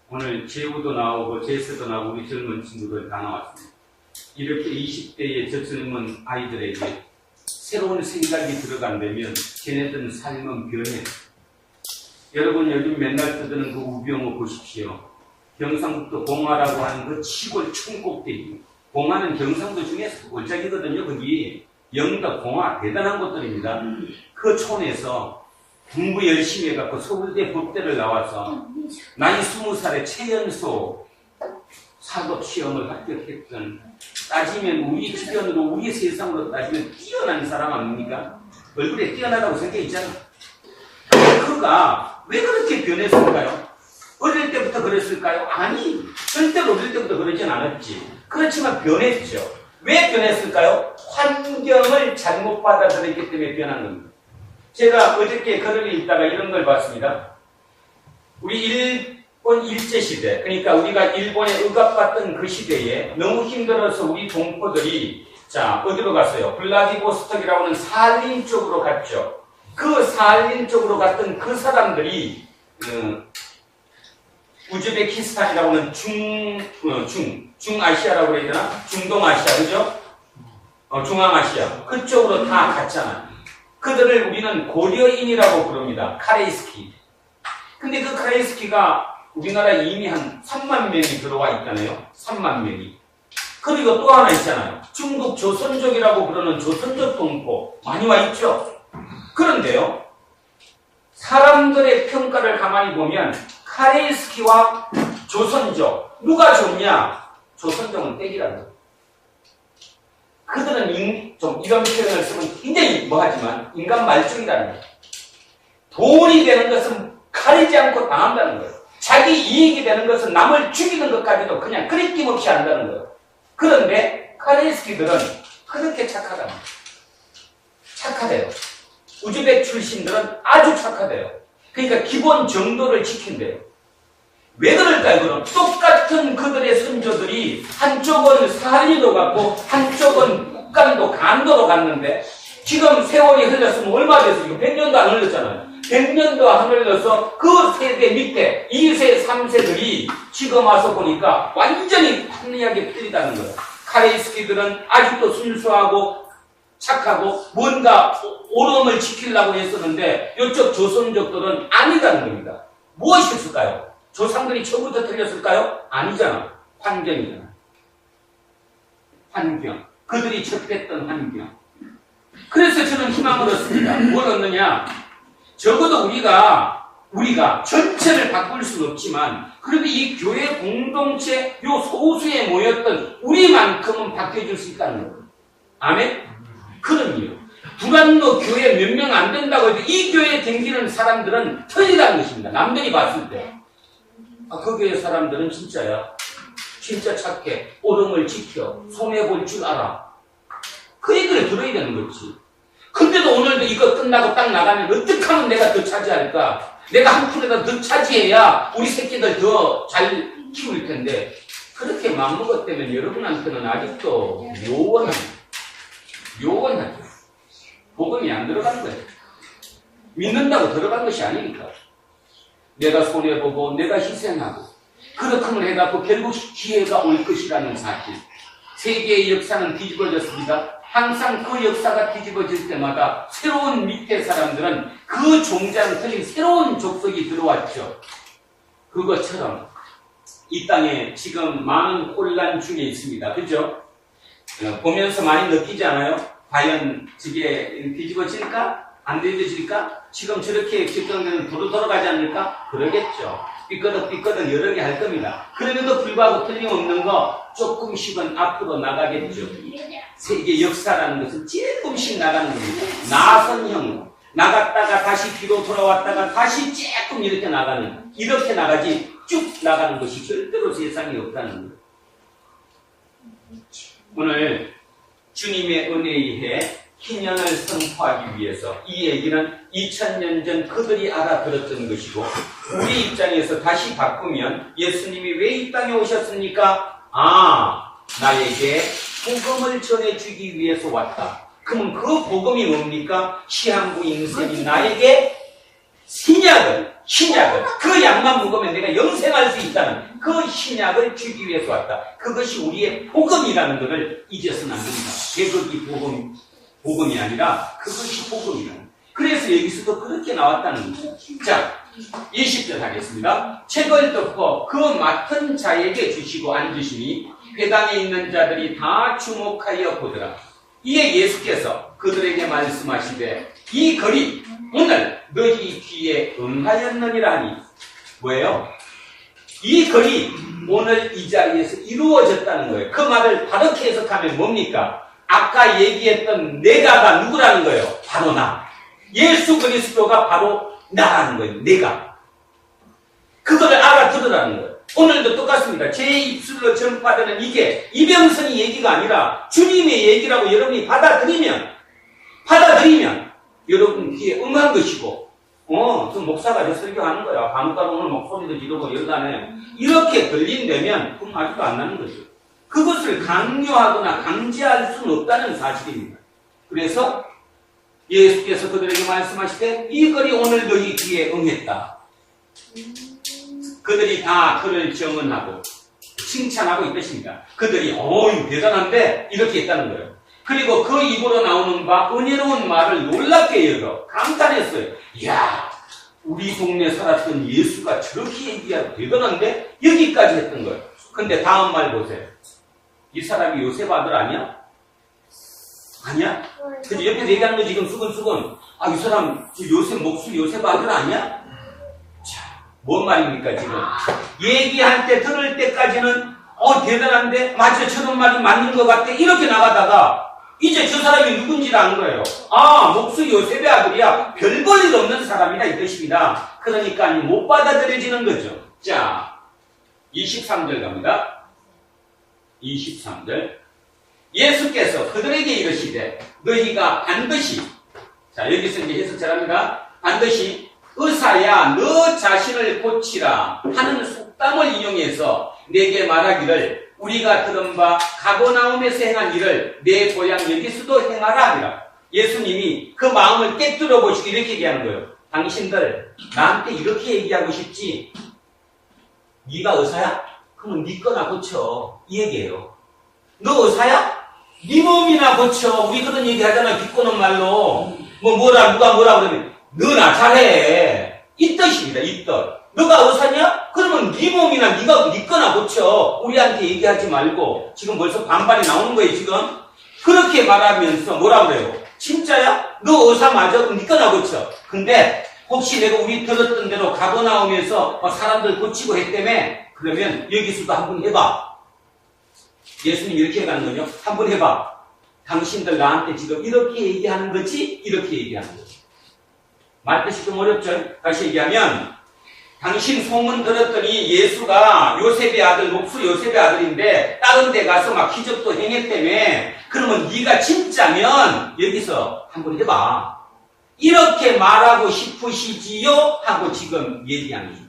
오늘 재우도 나오고 제스도 나오고 우리 젊은 친구들 다 나왔습니다. 이렇게 20대의 저 젊은 아이들에게 새로운 생각이 들어간다면 걔네들은 삶은 변해. 여러분 요즘 맨날 떠드는 그 우병우 보십시오. 경상북도 봉화라고 하는 그 시골 천꼭대기. 봉화는 경상도 중에서 골짜기거든요. 거기 영덕, 봉화 대단한 곳들입니다. 그 촌에서 공부 열심히 해갖고 서울대 법대를 나와서 나이 20살에 최연소 사법시험을 합격했던 따지면 우리 주변으로 우리 세상으로 따지면 뛰어난 사람 아닙니까? 얼굴에 뛰어나다고 생각해 있잖아. 그가 왜 그렇게 변했을까요? 어릴 때부터 그랬을까요? 아니, 절대로 어릴 때부터 그러진 않았지. 그렇지만 변했죠. 왜 변했을까요? 환경을 잘못 받아들였기 때문에 변한 겁니다. 제가 어저께 글을 읽다가 이런 걸 봤습니다. 우리 일본 일제시대, 그러니까 우리가 일본에 억압받던 그 시대에 너무 힘들어서 우리 동포들이 자 어디로 갔어요? 블라디보스톡이라고 하는 살린 쪽으로 갔죠. 그 살린 쪽으로 갔던 그 사람들이 우즈베키스탄이라고 하는 중아시아라고 그래야 되나? 중동아시아, 그죠? 중앙아시아. 그쪽으로 다 갔잖아. 그들을 우리는 고려인이라고 부릅니다. 카레이스키. 근데 그 카레이스키가 우리나라에 이미 한 3만 명이 들어와 있잖아요. 3만 명이. 그리고 또 하나 있잖아요. 중국 조선족이라고 부르는 조선족 동포 많이 와 있죠. 그런데요, 사람들의 평가를 가만히 보면 카레이스키와 조선족 누가 좋냐? 조선족은 땡이라는 거예요. 그들은 좀 이런 표현을 쓰면 굉장히 뭐하지만 인간 말종이라는 거예요. 돈이 되는 것은 가리지 않고 당한다는 거예요. 자기 이익이 되는 것은 남을 죽이는 것까지도 그냥 끄리낌없이 한다는 거예요. 그런데 카레이스키들은 그렇게 착하다. 착하대요. 우즈벡 출신들은 아주 착하대요. 그러니까 기본 정도를 지킨대요. 왜 그럴까요? 그럼 똑같은 그들의 선조들이 한쪽은 사할리로 갔고 한쪽은 북간도 간도로 갔는데 지금 세월이 흘렀으면 얼마 됐어요? 이거 100년도 안 흘렀잖아요. 100년도 안 흘러서 그 세대 밑에 2세, 3세들이 지금 와서 보니까 완전히 판이하게 틀리다는 거예요. 카레이스키들은 아직도 순수하고 착하고 뭔가 오름을 지키려고 했었는데 이쪽 조선족들은 아니다는 겁니다. 무엇이 있을까요? 조상들이 처음부터 틀렸을까요? 아니잖아. 환경이잖아. 환경. 그들이 접했던 환경. 그래서 저는 희망을 얻습니다. 뭘 얻느냐? 적어도 우리가 전체를 바꿀 수는 없지만 그래도 이 교회 공동체 요 소수에 모였던 우리만큼은 바뀌어줄 수 있다는 거예요. 아멘? 그럼요. 불안로 교회 몇 명 안 된다고 해도 이 교회에 댕기는 사람들은 틀리다는 것입니다. 남들이 봤을 때. 그 교회 사람들은 진짜야. 진짜 착해. 오름을 지켜. 손해볼 줄 알아. 그 얘기를 들어야 되는 거지. 근데도 오늘도 이거 끝나고 딱 나가면 어떻게 하면 내가 더 차지할까? 내가 한 푼이라도 더 차지해야 우리 새끼들 더 잘 키울 텐데 그렇게 마음먹었다면 여러분한테는 아직도 요원하죠. 복음이 안 들어간 거예요. 믿는다고 들어간 것이 아니니까. 내가 손해보고 내가 희생하고 그렇게 해갖고 결국 기회가 올 것이라는 사실. 세계의 역사는 뒤집어졌습니다. 항상 그 역사가 뒤집어질 때마다 새로운 밑에 사람들은 그 종자는 틀린 새로운 족속이 들어왔죠. 그것처럼 이 땅에 지금 많은 혼란 중에 있습니다. 그죠? 보면서 많이 느끼지 않아요? 과연 저게 뒤집어질까? 안 뒤집어질까? 지금 저렇게 집정되는 도로 돌아가지 않을까? 그러겠죠. 삐끄덕 여러 개 할 겁니다. 그럼에도 불구하고 틀림없는 거 조금씩은 앞으로 나가겠죠. 세계 역사라는 것은 조금씩 나가는 겁니다. 나선형으로 나갔다가 다시 뒤로 돌아왔다가 다시 조금 이렇게 나가는, 이렇게 나가지 쭉 나가는 것이 절대로 세상에 없다는 거예요. 오늘 주님의 은혜의 해 희년을 선포하기 위해서 이 얘기는 2000년 전 그들이 알아들었던 것이고 우리 입장에서 다시 바꾸면 예수님이 왜 이 땅에 오셨습니까? 나에게 복음을 전해주기 위해서 왔다. 그러면 그 복음이 뭡니까? 시한부 인생이 나에게 신약을 그 약만 먹으면 내가 영생할 수 있다는 그 신약을 주기 위해서 왔다. 그것이 우리의 복음이라는 것을 잊어서는 안 됩니다. 개혁이 복음이 아니라 그것이 복음이라는 거예요. 그래서 여기서도 그렇게 나왔다는 거죠. 자, 20절 하겠습니다. 책을 덮어 그 맡은 자에게 주시고 앉으시니 회당에 있는 자들이 다 주목하여 보더라. 이에 예수께서 그들에게 말씀하시되 이 글이 오늘 너희 귀에 응하였느니라 하니 뭐예요? 이 글이 오늘 이 자리에서 이루어졌다는 거예요. 그 말을 다르게 해석하면 뭡니까? 아까 얘기했던 내가가 누구라는 거예요? 바로 나. 예수 그리스도가 바로 나라는 거예요. 내가. 그거를 알아들으라는 거예요. 오늘도 똑같습니다. 제 입술로 전파되는 이게 이병선이 얘기가 아니라 주님의 얘기라고 여러분이 받아들이면 여러분 귀에 응한 것이고 그 목사가 저 설교하는 거야. 간혹가다 오늘 목소리도 지르고 열다네. 이렇게 들린다면 그럼 아직도 안 나는 거죠. 그것을 강요하거나 강제할 수는 없다는 사실입니다. 그래서 예수께서 그들에게 말씀하실 때 이 글이 오늘 너희 귀에 응했다. 그들이 다 그를 정언하고 칭찬하고 있겠습니다. 그들이 대단한데 이렇게 했다는 거예요. 그리고 그 입으로 나오는 바 은혜로운 말을 놀랍게 여겨 감탄했어요. 이야, 우리 동네 살았던 예수가 저렇게 얘기하고 대단한데 여기까지 했던 거예요. 근데 다음 말 보세요. 이 사람이 요셉 아들 아니야? 아니야? 그래서 옆에서 얘기하는 거 지금 수근수근. 아, 이 사람 요셉 목수 요셉 아들 아니야? 자, 뭔 말입니까 지금? 얘기할 때 들을 때까지는 대단한데 맞아, 저런 말이 맞는 것 같아 이렇게 나가다가 이제 저 사람이 누군지를 아는 거예요. 아, 목수 요셉의 아들이야. 별 볼 일 없는 사람이다 이 뜻입니다. 그러니까 못 받아들여지는 거죠. 자, 23절 갑니다. 23절. 예수께서 그들에게 이르시되 너희가 반드시, 자 여기서 이제 해석 잘합니다. 반드시 의사야 너 자신을 고치라 하는 속담을 인용해서 내게 말하기를 우리가 들은 바 가버나움에서 행한 일을 내 고향 여기서도 행하라 하니라. 예수님이 그 마음을 깨뜨려 보시고 이렇게 얘기하는 거예요. 당신들 나한테 이렇게 얘기하고 싶지? 네가 의사야? 그러면 네 거나 고쳐 이 얘기예요. 너 의사야? 네 몸이나 고쳐. 우리 그런 얘기 하잖아. 비꼬는 말로 누가 뭐라 그러면 너나 잘해 이 뜻입니다. 이 뜻. 너가 의사냐? 그러면 네 몸이나 네 거나 고쳐. 우리한테 얘기하지 말고. 지금 벌써 반발이 나오는 거예요 지금. 그렇게 말하면서 뭐라 그래요? 진짜야? 너 의사 맞아? 그럼 네 거나 고쳐. 근데 혹시 내가 우리 들었던 대로 가버나움에서 사람들 고치고 했다며? 그러면 여기서도 한번 해봐. 예수님 이렇게 해가는 거죠. 한번 해봐. 당신들 나한테 지금 이렇게 얘기하는 거지? 이렇게 얘기하는 거지. 말뜻이 좀 어렵죠? 다시 얘기하면 당신 소문 들었더니 예수가 요셉의 아들, 목수 요셉의 아들인데 다른 데 가서 막 기적도 행했다며. 그러면 네가 진짜면 여기서 한번 해봐. 이렇게 말하고 싶으시지요? 하고 지금 얘기하는 거죠.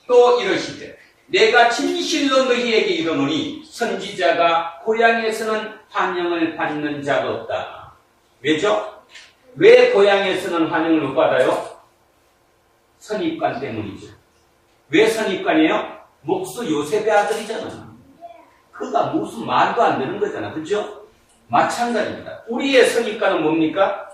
또 이러시되 내가 진실로 너희에게 이르노니 선지자가 고향에서는 환영을 받는 자가 없다. 왜죠? 왜 고향에서는 환영을 못 받아요? 선입관 때문이죠. 왜 선입관이에요? 목수 요셉의 아들이잖아. 그가 무슨 말도 안 되는 거잖아. 그죠? 마찬가지입니다. 우리의 선입관은 뭡니까?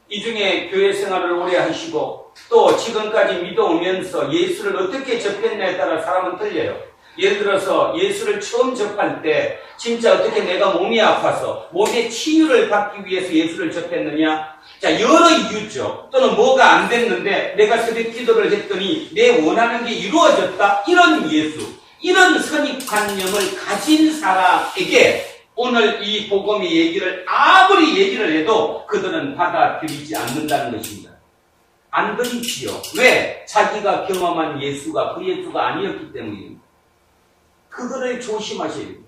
이 중에 교회 생활을 오래 하시고 또 지금까지 믿어오면서 예수를 어떻게 접했냐에 따라 사람은 틀려요. 예를 들어서 예수를 처음 접할 때 진짜 어떻게 내가 몸이 아파서 몸의 치유를 받기 위해서 예수를 접했느냐? 자, 여러 이유죠. 또는 뭐가 안 됐는데 내가 새벽 기도를 했더니 내 원하는 게 이루어졌다. 이런 예수, 이런 선입관념을 가진 사람에게 오늘 이 복음의 얘기를 아무리 얘기를 해도 그들은 받아들이지 않는다는 것입니다. 안 들이지요. 왜? 자기가 경험한 예수가 그 예수가 아니었기 때문입니다. 그거를 조심하셔야 됩니다.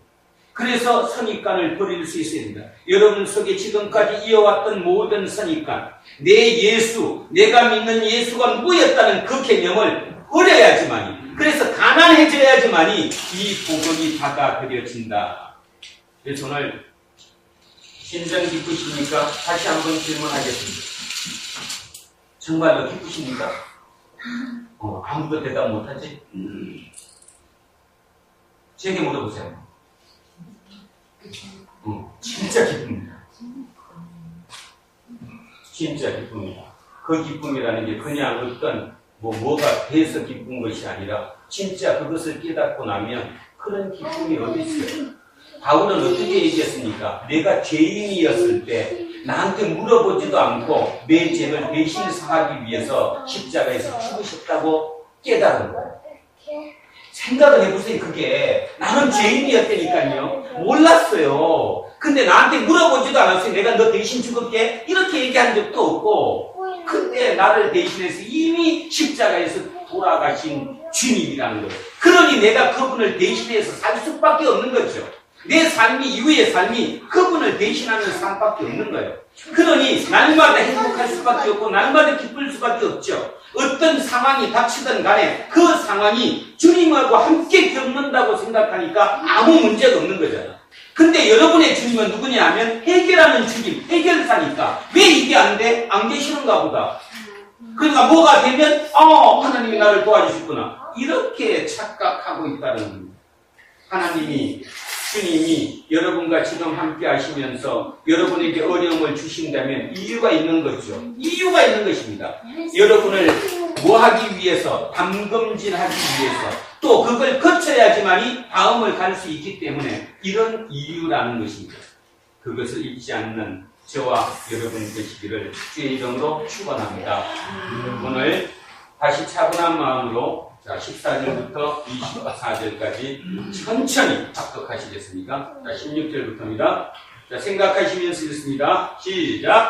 그래서 선입관을 버릴 수 있어야 됩니다. 여러분 속에 지금까지 이어왔던 모든 선입관, 내 예수, 내가 믿는 예수가 누구였다는 그 개념을 버려야지만이, 그래서 가난해져야지만이 이 복음이 받아들여진다. 그래서 오늘 진정 기쁘십니까? 다시 한번 질문하겠습니다. 정말로 기쁘십니까? 아무도 대답 못하지? 제게 물어보세요. 진짜 기쁩니다. 진짜 기쁩니다. 그 기쁨이라는 게 그냥 어떤 뭐가 돼서 기쁜 것이 아니라 진짜 그것을 깨닫고 나면 그런 기쁨이 어디 있어요? 바울은 어떻게 얘기했습니까? 내가 죄인이었을 때 나한테 물어보지도 않고 내 죄를 대신 사하기 위해서 십자가에서 죽으셨다고 깨달은 거예요. 생각을 해보세요. 그게 나는 죄인이었다니까요. 몰랐어요. 근데 나한테 물어보지도 않았어요. 내가 너 대신 죽을게 이렇게 얘기한 적도 없고, 근데 나를 대신해서 이미 십자가에서 돌아가신 주님이라는 거예요. 그러니 내가 그분을 대신해서 살 수밖에 없는 거죠. 내 삶이, 이후의 삶이 그분을 대신하는 삶밖에 없는 거예요. 그러니 날마다 행복할 수밖에 없고 날마다 기쁠 수밖에 없죠. 어떤 상황이 닥치든 간에 그 상황이 주님하고 함께 겪는다고 생각하니까 아무 문제가 없는 거잖아. 근데 여러분의 주님은 누구냐 하면 해결하는 주님, 해결사니까 왜 이게 안 돼? 안 계시는가 보다. 그러니까 뭐가 되면 하나님이 나를 도와주셨구나 이렇게 착각하고 있다는 겁니다. 하나님이 주님이 여러분과 지금 함께 하시면서 여러분에게 어려움을 주신다면 이유가 있는 거죠. 이유가 있는 것입니다. 여러분을 뭐 하기 위해서, 담금질하기 위해서, 또 그걸 거쳐야지만이 다음을 갈 수 있기 때문에 이런 이유라는 것입니다. 그것을 잊지 않는 저와 여러분 되시기를 주의 이름으로 축원합니다. 오늘 다시 차분한 마음으로 14절부터 24절까지 천천히 합독하시겠습니까? 16절부터입니다. 생각하시면서 읽습니다. 시작!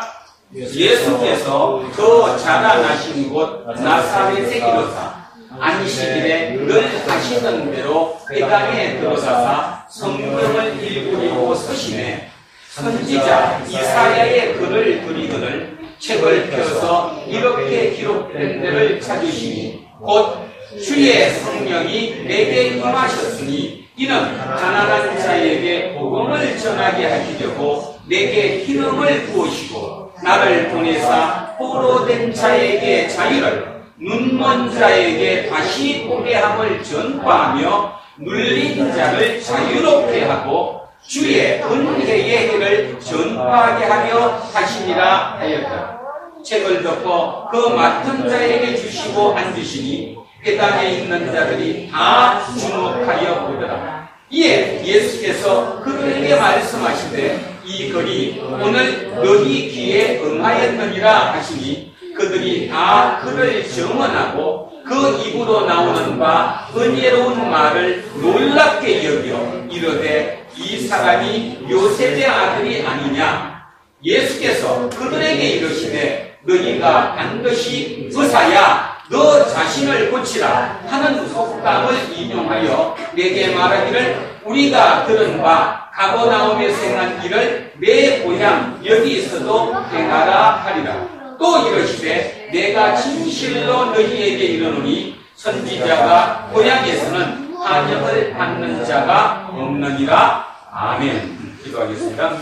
예수께서 더 자라나신 곳 나사렛에 이르사 안식일에 늘 하시던 대로 회당에 들어가사 성경을 읽으려고 서심해 선지자 이사야의 글을 그리거늘 책을 펴서 이렇게 기록된 데를 찾으시니 곧 주의 성령이 내게 임하셨으니 이는 가난한 자에게 복음을 전하게 하시려고 내게 기름을 부으시고 나를 보내사 포로된 자에게 자유를 눈먼 자에게 다시 보게 함을 전파하며 눌린 자를 자유롭게 하고 주의 은혜의 길을 전파하게 하려 하시니라 하였다. 책을 덮어 그 맡은 자에게 주시고 앉으시니 회당에 있는 자들이 다 주목하여 보더라. 이에 예수께서 그들에게 말씀하시되 이 글이 오늘 너희 귀에 응하였느니라 하시니 그들이 다 그를 증언하고 그 입으로 나오는 바 은혜로운 말을 놀랍게 여겨 이르되 이 사람이 요셉의 아들이 아니냐. 예수께서 그들에게 이르시되 너희가 반드시 의사야 너 자신을 고치라 하는 속담을 인용하여 내게 말하기를 우리가 들은 바 가버나움에서 행한 일을 내 고향 여기서도 행하라 하리라. 또 이르시되 내가 진실로 너희에게 이르노니 선지자가 고향에서는 환영을 받는 자가 없느니라. 아멘. 기도하겠습니다.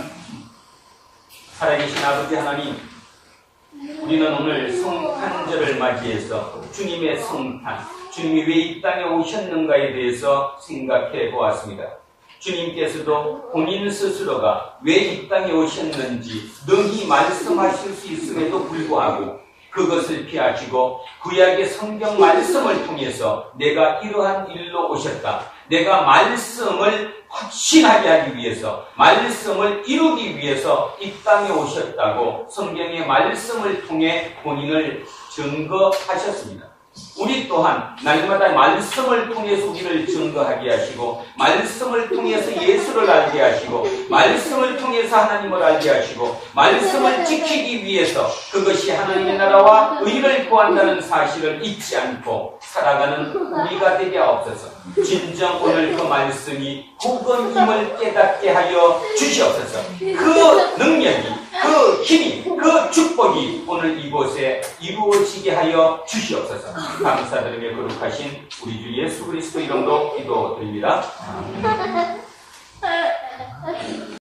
살아계신 아버지 하나님, 우리는 오늘 성탄절을 맞이해서 주님의 성탄, 주님이 왜 이 땅에 오셨는가에 대해서 생각해 보았습니다. 주님께서도 본인 스스로가 왜 이 땅에 오셨는지 능히 말씀하실 수 있음에도 불구하고 그것을 피하시고 구약의 성경 말씀을 통해서 내가 이러한 일로 오셨다. 내가 말씀을 확신하게 하기 위해서, 말씀을 이루기 위해서 이 땅에 오셨다고 성경의 말씀을 통해 본인을 증거하셨습니다. 우리 또한 날마다 말씀을 통해서 우리를 증거하게 하시고 말씀을 통해서 예수를 알게 하시고 말씀을 통해서 하나님을 알게 하시고 말씀을 지키기 위해서 그것이 하나님의 나라와 의를 구한다는 사실을 잊지 않고 살아가는 우리가 되게 하옵소서. 진정 오늘 그 말씀이 복음임을 깨닫게 하여 주시옵소서. 그 능력이, 그 힘이, 그 축복이 오늘 이곳에 이루어지게 하여 주시옵소서. 감사드리며 거룩하신 우리 주 예수 그리스도 이름으로 기도드립니다.